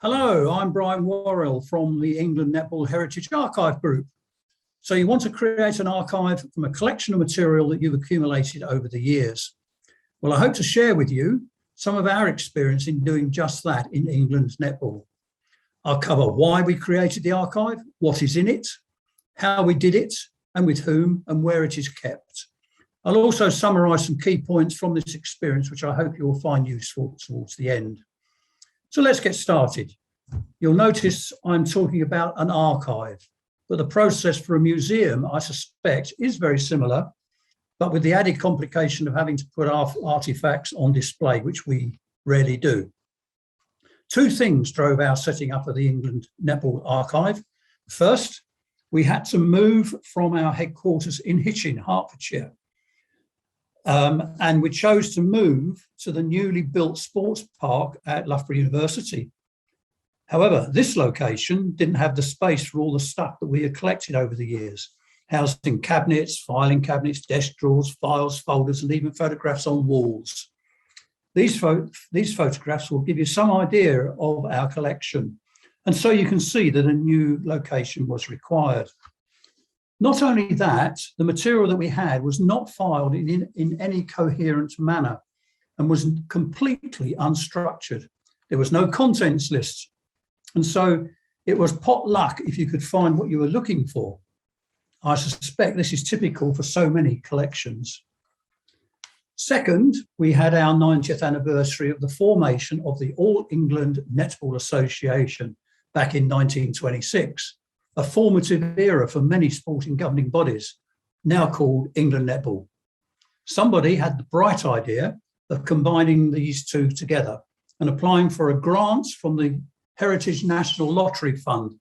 Hello, I'm Brian Worrell from the England Netball Heritage Archive Group. So you want to create an archive from a collection of material that you've accumulated over the years. Well, I hope to share with you some of our experience in doing just that in England's netball. I'll cover why we created the archive, what is in it, how we did it, and with whom and where it is kept. I'll also summarise some key points from this experience, which I hope you will find useful towards the end. So let's get started. You'll notice I'm talking about an archive, but the process for a museum, I suspect, is very similar, but with the added complication of having to put our artefacts on display, which we rarely do. Two things drove our setting up of the England Netball Archive. First, we had to move from our headquarters in Hitchin, Hertfordshire. And we chose to move to the newly built sports park at Loughborough University. However, this location didn't have the space for all the stuff that we had collected over the years, housed in cabinets, filing cabinets, desk drawers, files, folders, and even photographs on walls. These photographs will give you some idea of our collection. And so you can see that a new location was required. Not only that, the material that we had was not filed in any coherent manner and was completely unstructured. There was no contents list. And so it was pot luck if you could find what you were looking for. I suspect this is typical for so many collections. Second, we had our 90th anniversary of the formation of the All England Netball Association back in 1926. A formative era for many sporting governing bodies, now called England Netball. Somebody had the bright idea of combining these two together and applying for a grant from the Heritage National Lottery Fund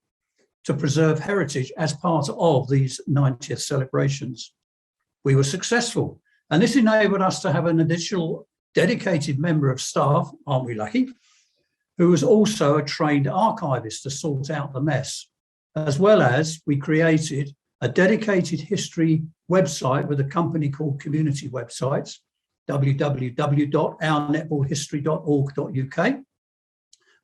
to preserve heritage as part of these 90th celebrations. We were successful, and this enabled us to have an additional dedicated member of staff, aren't we lucky, who was also a trained archivist to sort out the mess. As well as we created a dedicated history website with a company called Community Websites, www.ournetballhistory.org.uk,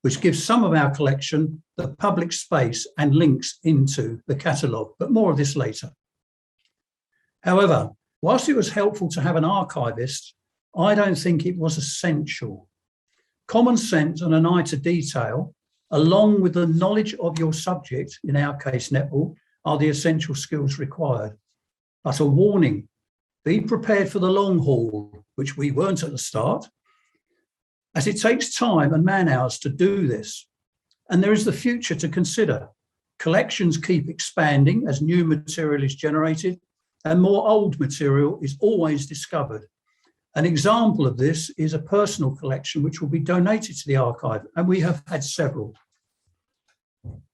which gives some of our collection the public space and links into the catalogue, but more of this later. However, whilst it was helpful to have an archivist, I don't think it was essential. Common sense and an eye to detail, along with the knowledge of your subject, in our case netball, are the essential skills required. But a warning, be prepared for the long haul, which we weren't at the start, as it takes time and man hours to do this. And there is the future to consider. Collections keep expanding as new material is generated and more old material is always discovered. An example of this is a personal collection which will be donated to the archive, and we have had several.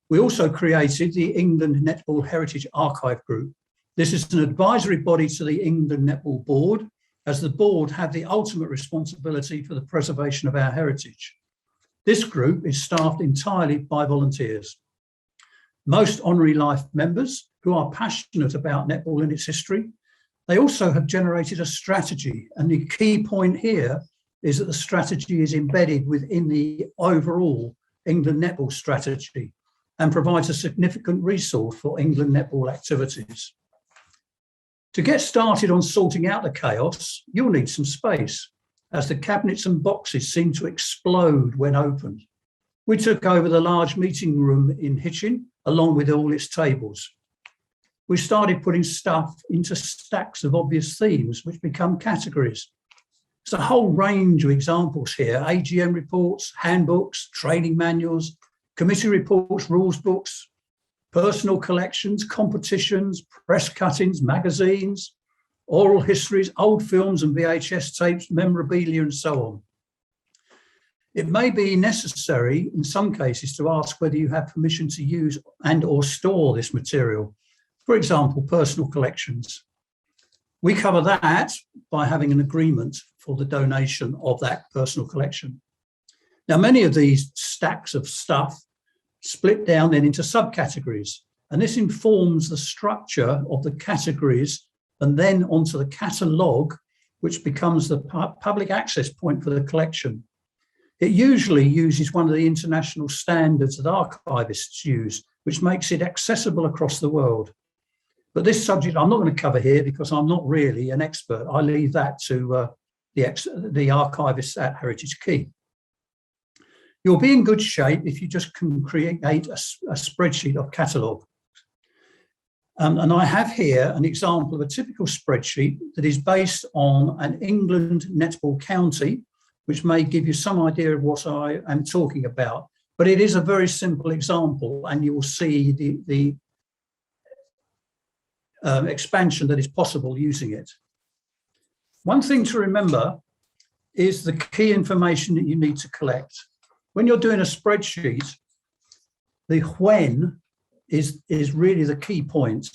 We also created the England Netball Heritage Archive Group. This is an advisory body to the England Netball Board, as the board have the ultimate responsibility for the preservation of our heritage. This group is staffed entirely by volunteers. Most honorary life members who are passionate about netball and its history. They also have generated a strategy, and the key point here is that the strategy is embedded within the overall England netball strategy and provides a significant resource for England netball activities. To get started on sorting out the chaos, you'll need some space, as the cabinets and boxes seem to explode when opened. We took over the large meeting room in Hitchin, along with all its tables. We started putting stuff into stacks of obvious themes, which become categories. There's a whole range of examples here: AGM reports, handbooks, training manuals, committee reports, rules books, personal collections, competitions, press cuttings, magazines, oral histories, old films and VHS tapes, memorabilia, and so on. It may be necessary in some cases to ask whether you have permission to use and or store this material. For example, personal collections. We cover that by having an agreement for the donation of that personal collection. Now, many of these stacks of stuff split down then into subcategories, and this informs the structure of the categories and then onto the catalogue, which becomes the public access point for the collection. It usually uses one of the international standards that archivists use, which makes it accessible across the world. But this subject I'm not going to cover here because I'm not really an expert. I leave that to the archivists at Heritage Key. You'll be in good shape if you just can create a spreadsheet of catalogue. And I have here an example of a typical spreadsheet that is based on an England netball county, which may give you some idea of what I am talking about. But it is a very simple example, and you will see the expansion that is possible using it. One thing to remember is the key information that you need to collect. When you're doing a spreadsheet, the when is really the key point.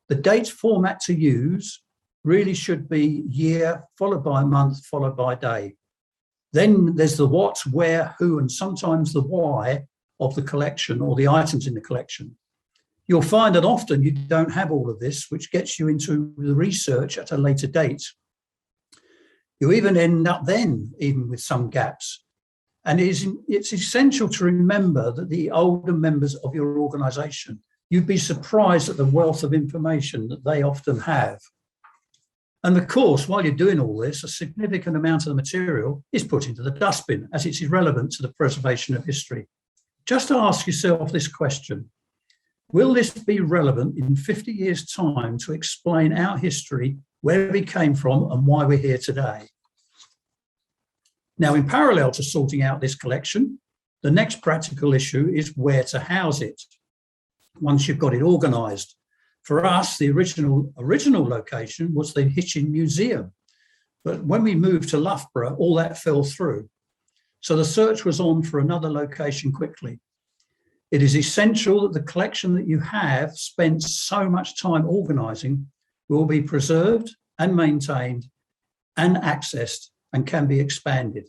The date format to use really should be year, followed by month, followed by day. Then there's the what, where, who, and sometimes the why of the collection or the items in the collection. You'll find that often you don't have all of this, which gets you into the research at a later date. You even end up then even with some gaps. And it's essential to remember that the older members of your organisation, you'd be surprised at the wealth of information that they often have. And of course, while you're doing all this, a significant amount of the material is put into the dustbin as it's irrelevant to the preservation of history. Just ask yourself this question: will this be relevant in 50 years' time to explain our history, where we came from and why we're here today? Now, in parallel to sorting out this collection, the next practical issue is where to house it once you've got it organised. For us, the original location was the Hitchin Museum. But when we moved to Loughborough, all that fell through. So the search was on for another location quickly. It is essential that the collection that you have spent so much time organising will be preserved and maintained and accessed and can be expanded.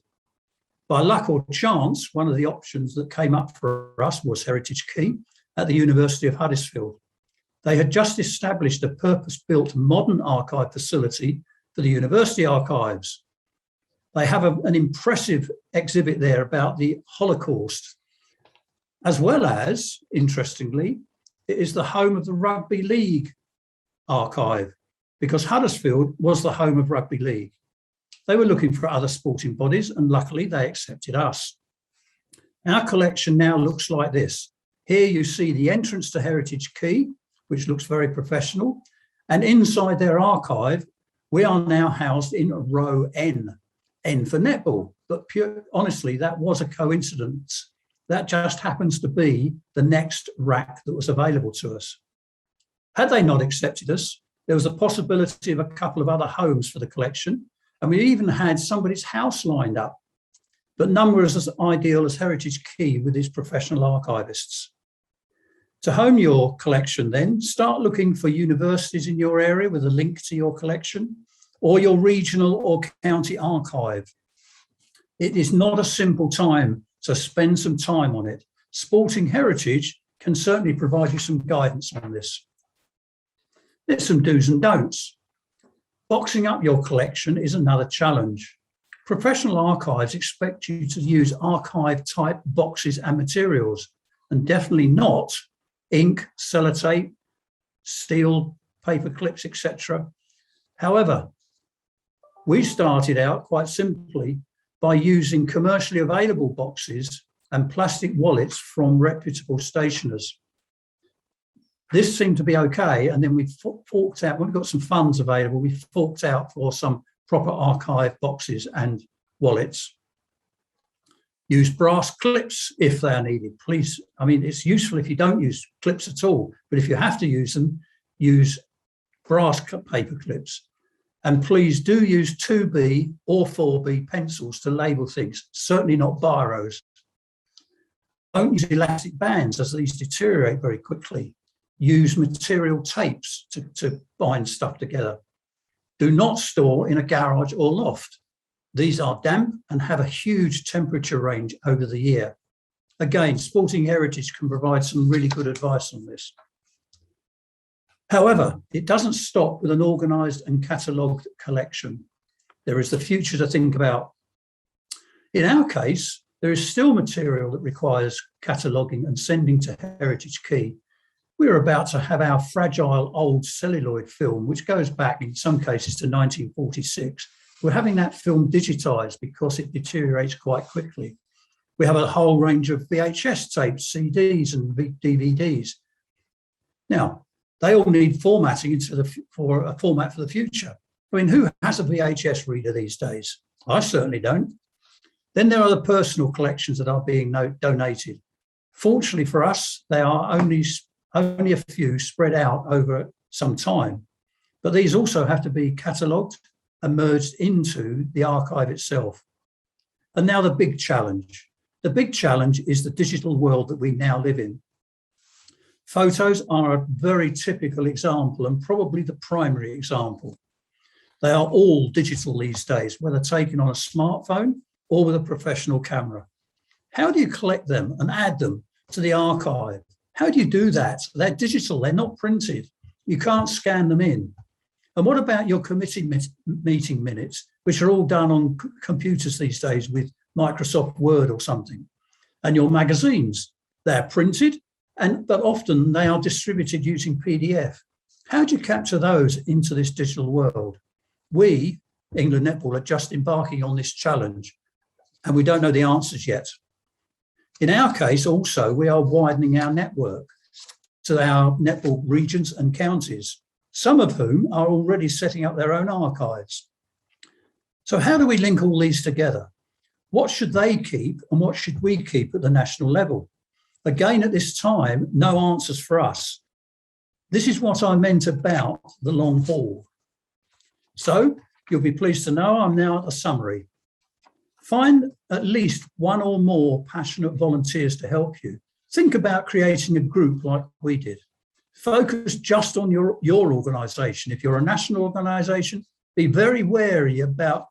By luck or chance, one of the options that came up for us was Heritage Key at the University of Huddersfield. They had just established a purpose-built modern archive facility for the university archives. They have an impressive exhibit there about the Holocaust, as well as, interestingly, it is the home of the Rugby League archive, because Huddersfield was the home of Rugby League. They were looking for other sporting bodies, and luckily they accepted us. Our collection now looks like this. Here you see the entrance to Heritage Key, which looks very professional. And inside their archive, we are now housed in row N. N for netball. But honestly, that was a coincidence. That just happens to be the next rack that was available to us. Had they not accepted us, there was a possibility of a couple of other homes for the collection. And we even had somebody's house lined up. But none were as ideal as Heritage Key with its professional archivists. To home your collection then, start looking for universities in your area with a link to your collection, or your regional or county archive. It is not a simple time, so spend some time on it. Sporting Heritage can certainly provide you some guidance on this. There's some do's and don'ts. Boxing up your collection is another challenge. Professional archives expect you to use archive-type boxes and materials, and definitely not ink, sellotape, steel, paper clips, etc. However, we started out quite simply by using commercially available boxes and plastic wallets from reputable stationers. This seemed to be okay, and then we forked out, when we got some funds available, we forked out for some proper archive boxes and wallets. Use brass clips if they are needed. Please, I mean, it's useful if you don't use clips at all, but if you have to use them, use brass paper clips. And please do use 2B or 4B pencils to label things, certainly not biros. Don't use elastic bands as these deteriorate very quickly. Use material tapes to bind stuff together. Do not store in a garage or loft. These are damp and have a huge temperature range over the year. Again, Sporting Heritage can provide some really good advice on this. However, it doesn't stop with an organised and catalogued collection. There is the future to think about. In our case, there is still material that requires cataloguing and sending to Heritage Key. We're about to have our fragile old celluloid film, which goes back in some cases to 1946. We're having that film digitised because it deteriorates quite quickly. We have a whole range of VHS tapes, CDs and DVDs. Now, they all need formatting for a format for the future. I mean, who has a VHS reader these days? I certainly don't. Then there are the personal collections that are being donated. Fortunately for us, they are only a few spread out over some time. But these also have to be catalogued and merged into the archive itself. And now the big challenge. The big challenge is the digital world that we now live in. Photos are a very typical example and probably the primary example. They are all digital these days, whether taken on a smartphone or with a professional camera. How do you collect them and add them to the archive? How do you do that? They're digital, they're not printed. You can't scan them in. And what about your committee meeting minutes, which are all done on computers these days with Microsoft Word or something? And your magazines, they're printed, but often they are distributed using PDF. How do you capture those into this digital world? We, England Netball, are just embarking on this challenge, and we don't know the answers yet. In our case, also, we are widening our network to our netball regions and counties, some of whom are already setting up their own archives. So how do we link all these together? What should they keep and what should we keep at the national level? Again, at this time, no answers for us. This is what I meant about the long haul. So you'll be pleased to know I'm now at a summary. Find at least one or more passionate volunteers to help you. Think about creating a group like we did. Focus just on your organisation. If you're a national organisation, be very wary about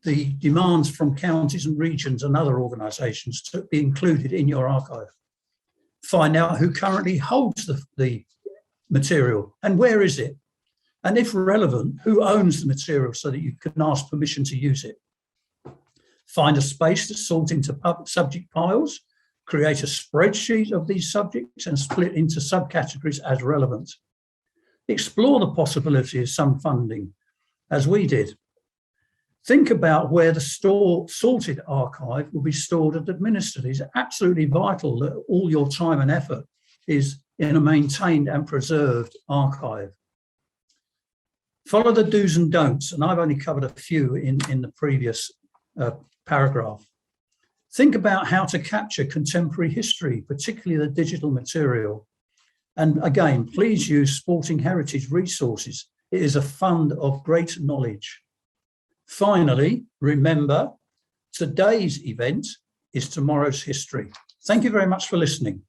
the demands from counties and regions and other organisations to be included in your archive. Find out who currently holds the material and where is it? And if relevant, who owns the material so that you can ask permission to use it. Find a space to sort into subject piles, create a spreadsheet of these subjects and split into subcategories as relevant. Explore the possibility of some funding, as we did. Think about where the sorted archive will be stored and administered. It's absolutely vital that all your time and effort is in a maintained and preserved archive. Follow the do's and don'ts, and I've only covered a few in the previous paragraph. Think about how to capture contemporary history, particularly the digital material. And again, please use Sporting Heritage resources. It is a fund of great knowledge. Finally, remember, today's event is tomorrow's history. Thank you very much for listening.